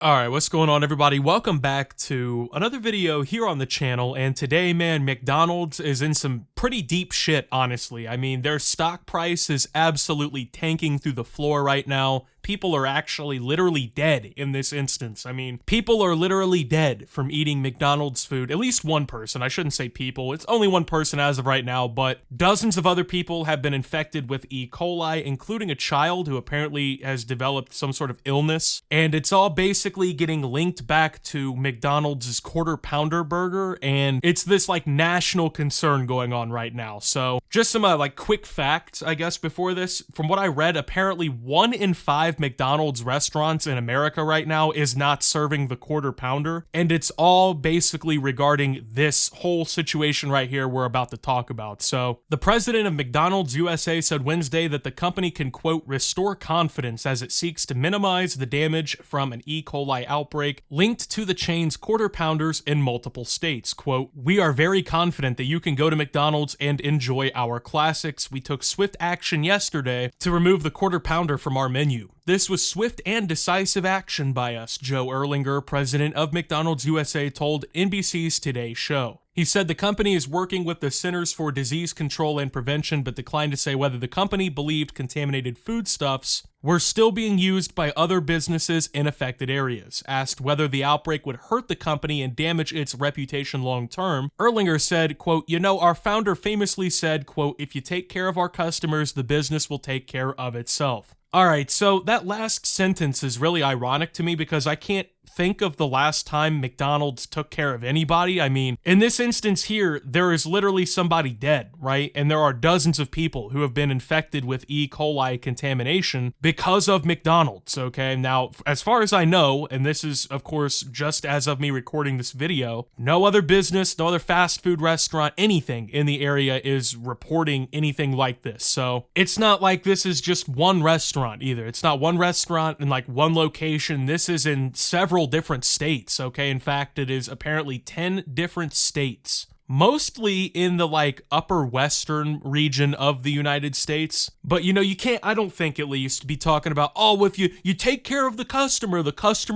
Alright, what's going on, everybody? Welcome back to another video here on the channel, and today, man, McDonald's is in some pretty deep shit, honestly. I mean, their stock price is absolutely tanking through the floor right now. People are actually literally dead in this instance. I mean, people are literally dead from eating McDonald's food. At least one person. I shouldn't say people. It's only one person as of right now, but dozens of other people have been infected with E. coli, including a child who apparently has developed some sort of illness. And it's all basically getting linked back to McDonald's Quarter Pounder burger, and it's this like national concern going on right now. So just some like quick facts, I guess, before this. From what I read, apparently 1 in 5 McDonald's restaurants in America right now is not serving the Quarter Pounder, and it's all basically regarding this whole situation right here we're about to talk about. So the president of McDonald's USA said Wednesday that the company can, quote, restore confidence as it seeks to minimize the damage from an E. coli outbreak linked to the chain's Quarter Pounders in multiple states. Quote, "We are very confident that you can go to McDonald's and enjoy our classics. We took swift action yesterday to remove the Quarter Pounder from our menu. This was swift and decisive action by us," Joe Erlinger, president of McDonald's USA, told NBC's Today Show. He said the company is working with the Centers for Disease Control and Prevention, but declined to say whether the company believed contaminated foodstuffs were still being used by other businesses in affected areas. Asked whether the outbreak would hurt the company and damage its reputation long term, Erlinger said, quote, our founder famously said, quote, if you take care of our customers, the business will take care of itself. Alright, so that last sentence is really ironic to me because I can't think of the last time McDonald's took care of anybody. I mean, in this instance here, there is literally somebody dead, right? And there are dozens of people who have been infected with E. coli contamination because of McDonald's, okay? Now, as far as I know, and this is, of course, just as of me recording this video, no other business, no other fast food restaurant, anything in the area is reporting anything like this. So it's not like this is just one restaurant either. It's not one restaurant in like one location. This is in several different states, okay? In fact, it is apparently 10 different states, mostly in the like upper western region of the United States. But you can't, I don't think at least, be talking about, oh, if you take care of the customer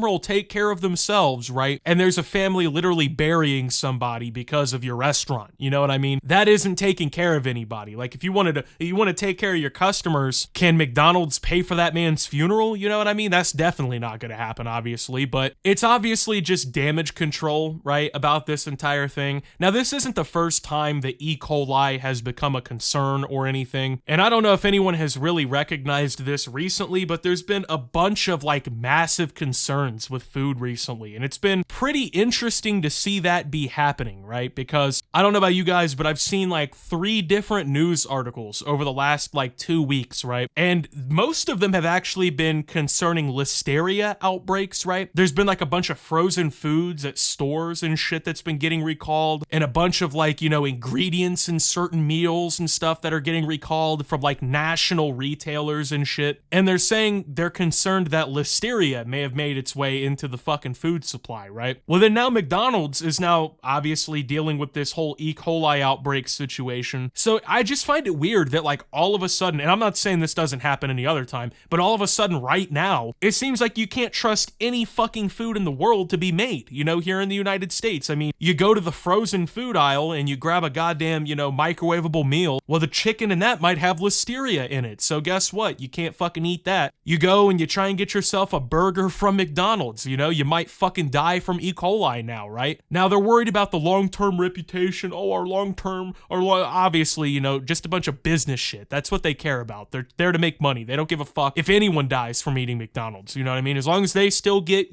will take care of themselves, right? And there's a family literally burying somebody because of your restaurant. You know what I mean? That isn't taking care of anybody. Like if you want to take care of your customers, can McDonald's pay for that man's funeral? You know what I mean? That's definitely not going to happen, obviously, but it's obviously just damage control, right, about this entire thing. Now, this isn't the first time that E. coli has become a concern or anything, and I don't know if anyone has really recognized this recently, but there's been a bunch of like massive concerns with food recently, and it's been pretty interesting to see that be happening, right? Because I don't know about you guys, but I've seen like 3 different news articles over the last like 2 weeks, right? And most of them have actually been concerning listeria outbreaks, right? There's been like a bunch of frozen foods at stores and shit that's been getting recalled, and a bunch of like, ingredients in certain meals and stuff that are getting recalled from like national retailers and shit. And they're saying they're concerned that listeria may have made its way into the fucking food supply, right? Well, then now McDonald's is now obviously dealing with this whole E. coli outbreak situation. So I just find it weird that like all of a sudden, and I'm not saying this doesn't happen any other time, but all of a sudden right now, it seems like you can't trust any fucking food in the world to be made, here in the United States. I mean, you go to the frozen food aisle and you grab a goddamn, microwavable meal. Well, the chicken in that might have listeria in it. So guess what? You can't fucking eat that. You go and you try and get yourself a burger from McDonald's, you might fucking die from E. coli now, right? Now they're worried about the long-term reputation. Oh, our long-term, obviously, just a bunch of business shit. That's what they care about. They're there to make money. They don't give a fuck if anyone dies from eating McDonald's. You know what I mean? As long as they still get,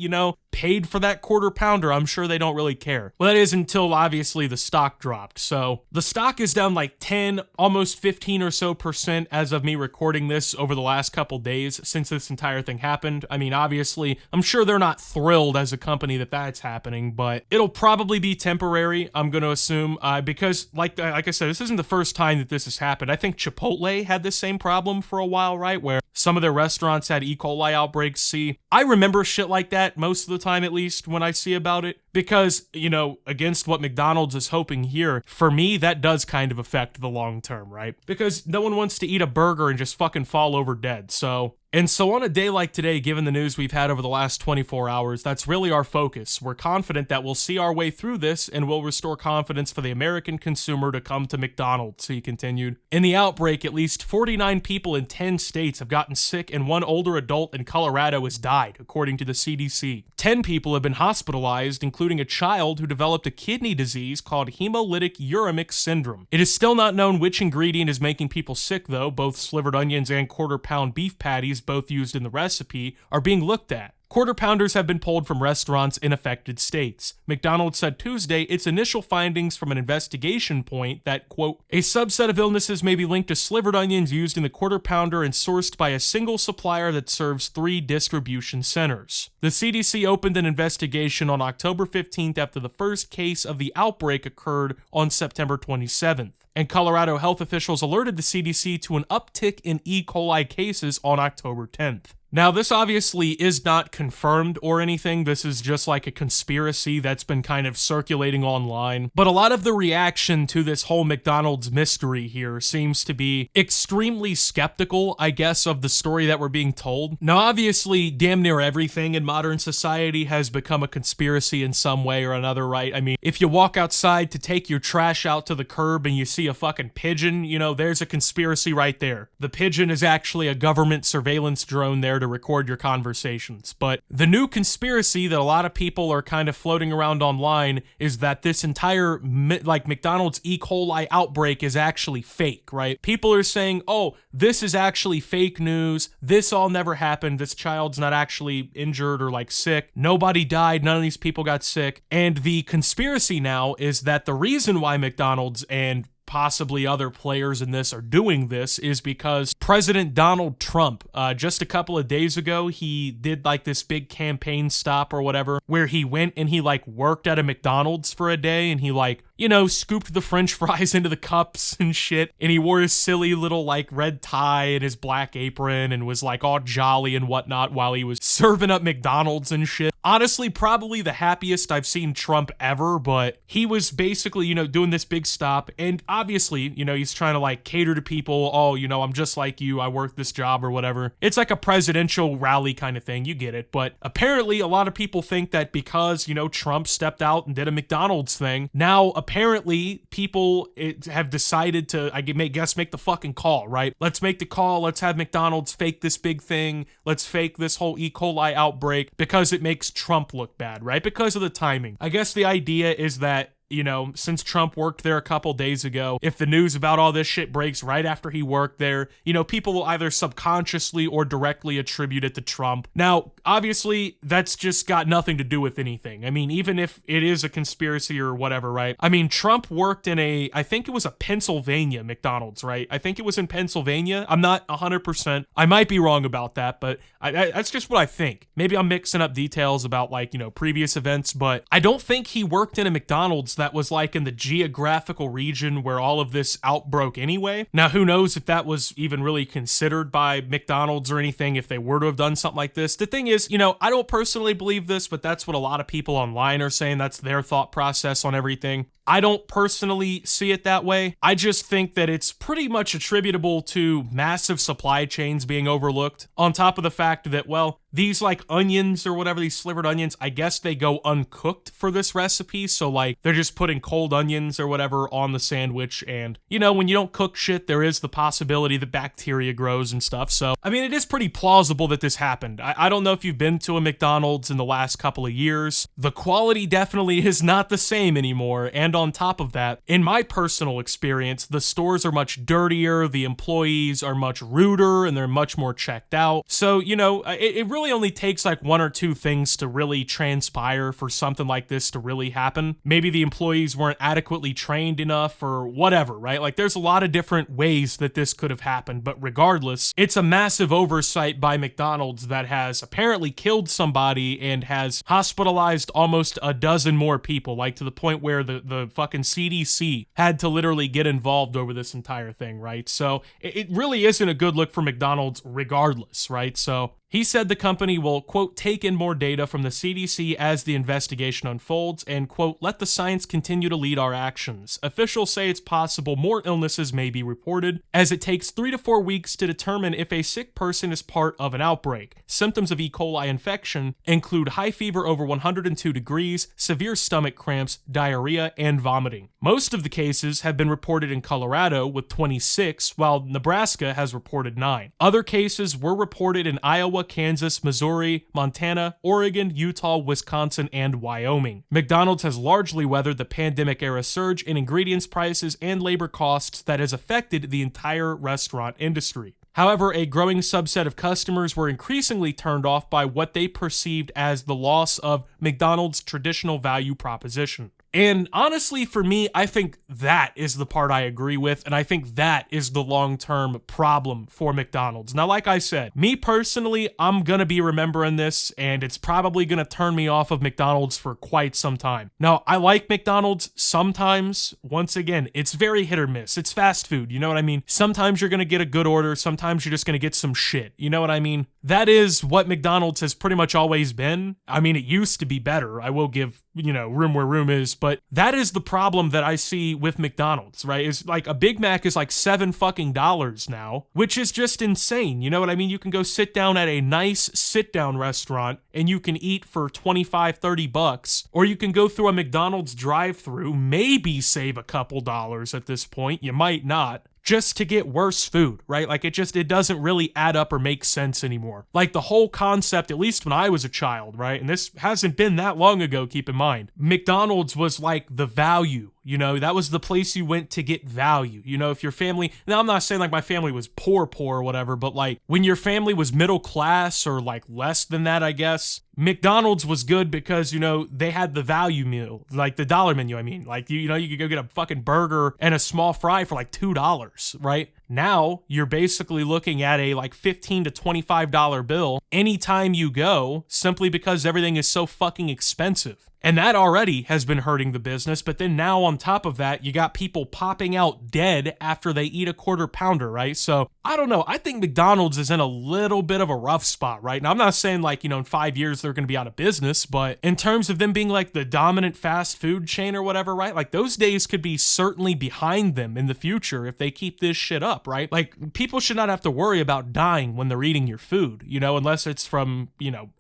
paid for that Quarter Pounder, I'm sure they don't really care. Well, that is until obviously the stock dropped. So the stock is down like 10, almost 15 or so % as of me recording this over the last couple days since this entire thing happened. I mean, obviously, I'm sure they're not thrilled as a company that that's happening, but it'll probably be temporary, I'm going to assume, because like I said, this isn't the first time that this has happened. I think Chipotle had the same problem for a while, right? Where some of their restaurants had E. coli outbreaks. See, I remember shit like that most of the time, at least when I see about it, Because, you know, against what McDonald's is hoping here, for me, that does kind of affect the long term, right? Because no one wants to eat a burger and just fucking fall over dead, so... And so on a day like today, given the news we've had over the last 24 hours, that's really our focus. We're confident that we'll see our way through this and we'll restore confidence for the American consumer to come to McDonald's, he continued. In the outbreak, at least 49 people in 10 states have gotten sick and one older adult in Colorado has died, according to the CDC. 10 people have been hospitalized, including a child who developed a kidney disease called hemolytic uremic syndrome. It is still not known which ingredient is making people sick, though. Both slivered onions and quarter-pound beef patties, both used in the recipe, are being looked at. Quarter pounders have been pulled from restaurants in affected states. McDonald's said Tuesday its initial findings from an investigation point that, quote, a subset of illnesses may be linked to slivered onions used in the quarter pounder and sourced by a single supplier that serves 3 distribution centers. The CDC opened an investigation on October 15th after the first case of the outbreak occurred on September 27th. And Colorado health officials alerted the CDC to an uptick in E. coli cases on October 10th. Now, this obviously is not confirmed or anything. This is just like a conspiracy that's been kind of circulating online. But a lot of the reaction to this whole McDonald's mystery here seems to be extremely skeptical, I guess, of the story that we're being told. Now, obviously, damn near everything in modern society has become a conspiracy in some way or another, right? I mean, if you walk outside to take your trash out to the curb and you see a fucking pigeon, you know, there's a conspiracy right there. The pigeon is actually a government surveillance drone there to record your conversations. But the new conspiracy that a lot of people are kind of floating around online is that this entire McDonald's E. coli outbreak is actually fake, right? People are saying, oh, this is actually fake news. This all never happened. This child's not actually injured or like sick. Nobody died. None of these people got sick. And the conspiracy now is that the reason why McDonald's and possibly other players in this are doing this is because President Donald Trump, just a couple of days ago, he did like this big campaign stop or whatever, where he went and he like worked at a McDonald's for a day and he like, you know, scooped the french fries into the cups and shit, and he wore his silly little like red tie and his black apron and was like all jolly and whatnot while he was serving up McDonald's and shit. Honestly, probably the happiest I've seen Trump ever, but he was basically, you know, doing this big stop, and obviously, you know, he's trying to like cater to people. Oh, you know, I'm just like you. I work this job or whatever. It's like a presidential rally kind of thing. You get it. But apparently a lot of people think that because, you know, Trump stepped out and did a McDonald's thing, now apparently people have decided to, I guess, make the fucking call, right? Let's make the call. Let's have McDonald's fake this big thing. Let's fake this whole E. coli outbreak because it makes Trump look bad, right? Because of the timing. I guess the idea is that, you know, since Trump worked there a couple days ago, if the news about all this shit breaks right after he worked there, you know, people will either subconsciously or directly attribute it to Trump. Now, obviously, that's just got nothing to do with anything. I mean, even if it is a conspiracy or whatever, right? I mean, Trump worked in I think it was a Pennsylvania McDonald's, right? I think it was in Pennsylvania. I'm not 100%. I might be wrong about that, but that's just what I think. Maybe I'm mixing up details about, like, you know, previous events, but I don't think he worked in a McDonald's that was like in the geographical region where all of this outbroke anyway. Now, who knows if that was even really considered by McDonald's or anything if they were to have done something like this. The thing is, you know, I don't personally believe this, but that's what a lot of people online are saying. That's their thought process on everything. I don't personally see it that way. I just think that it's pretty much attributable to massive supply chains being overlooked, on top of the fact that, well, these like onions or whatever, these slivered onions, I guess they go uncooked for this recipe. So like they're just putting cold onions or whatever on the sandwich. And, you know, when you don't cook shit, there is the possibility that bacteria grows and stuff. So, I mean, it is pretty plausible that this happened. I don't know if you've been to a McDonald's in the last couple of years. The quality definitely is not the same anymore. And on top of that, in my personal experience, the stores are much dirtier, the employees are much ruder, and they're much more checked out. So, you know, it really only takes like one or two things to really transpire for something like this to really happen. Maybe the employees weren't adequately trained enough or whatever, right? Like there's a lot of different ways that this could have happened, but regardless, it's a massive oversight by McDonald's that has apparently killed somebody and has hospitalized almost a dozen more people, like to the point where the fucking CDC had to literally get involved over this entire thing, right? So it really isn't a good look for McDonald's regardless, right? So He said the company will, quote, take in more data from the CDC as the investigation unfolds and, quote, let the science continue to lead our actions. Officials say it's possible more illnesses may be reported, as it takes 3 to 4 weeks to determine if a sick person is part of an outbreak. Symptoms of E. coli infection include high fever over 102 degrees, severe stomach cramps, diarrhea, and vomiting. Most of the cases have been reported in Colorado with 26, while Nebraska has reported 9. Other cases were reported in Iowa, Kansas, Missouri, Montana, Oregon, Utah, Wisconsin, and Wyoming. McDonald's has largely weathered the pandemic-era surge in ingredients prices and labor costs that has affected the entire restaurant industry. However, a growing subset of customers were increasingly turned off by what they perceived as the loss of McDonald's traditional value proposition. And honestly, for me, I think that is the part I agree with, and I think that is the long-term problem for McDonald's. Now, like I said, me personally, I'm gonna be remembering this, and it's probably gonna turn me off of McDonald's for quite some time. Now, I like McDonald's sometimes. Once again, it's very hit or miss. It's fast food, you know what I mean? Sometimes you're gonna get a good order, sometimes you're just gonna get some shit, you know what I mean? That is what McDonald's has pretty much always been. I mean, it used to be better. I will give, room where room is, but that is the problem that I see with McDonald's, right? Is like a Big Mac is like $7 fucking now, which is just insane. You know what I mean? You can go sit down at a nice sit-down restaurant and you can eat for $25-30, or you can go through a McDonald's drive-through, maybe save a couple dollars at this point. You might not. Just to get worse food, right? Like it doesn't really add up or make sense anymore. Like the whole concept, at least when I was a child, right? And this hasn't been that long ago, keep in mind. McDonald's was like the value, that was the place you went to get value. If your family, now I'm not saying like my family was poor or whatever, but like when your family was middle class or like less than that, I guess, McDonald's was good because, they had the value meal, like the dollar menu, I mean. Like, you could go get a fucking burger and a small fry for like $2, right? Now, you're basically looking at a like $15 to $25 bill anytime you go, simply because everything is so fucking expensive. And that already has been hurting the business, but then now on top of that, you got people popping out dead after they eat a quarter pounder, right? So, I don't know. I think McDonald's is in a little bit of a rough spot right now. I'm not saying like, in 5 years they're going to be out of business, but in terms of them being like the dominant fast food chain or whatever, right? Like those days could be certainly behind them in the future if they keep this shit up, right? Like people should not have to worry about dying when they're eating your food, unless it's from,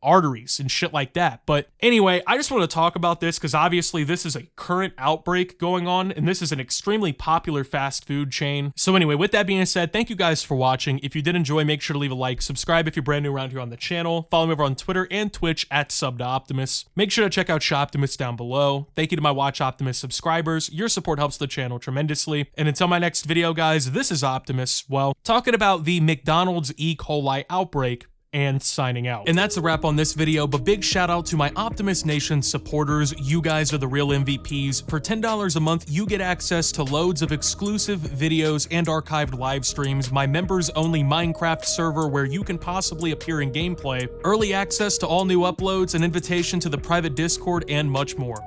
arteries and shit like that. But anyway, I just want to talk about this because obviously this is a current outbreak going on and this is an extremely popular fast food chain. So anyway, with that being said, thank you guys for watching. If you did enjoy, make sure to leave a like, subscribe if you're brand new around here on the channel, follow me over on Twitter and Twitch at @SubToOptimus. Make sure to check out Shoptimus down below. Thank you to my Watch Optimus subscribers. Your support helps the channel tremendously. And until my next video, guys, this is Optimus, well, talking about the McDonald's E. coli outbreak and signing out. And that's a wrap on this video, but big shout out to my Optimus Nation supporters. You guys are the real MVPs. For $10 a month, you get access to loads of exclusive videos and archived live streams, my members only Minecraft server where you can possibly appear in gameplay, early access to all new uploads, an invitation to the private Discord, and much more.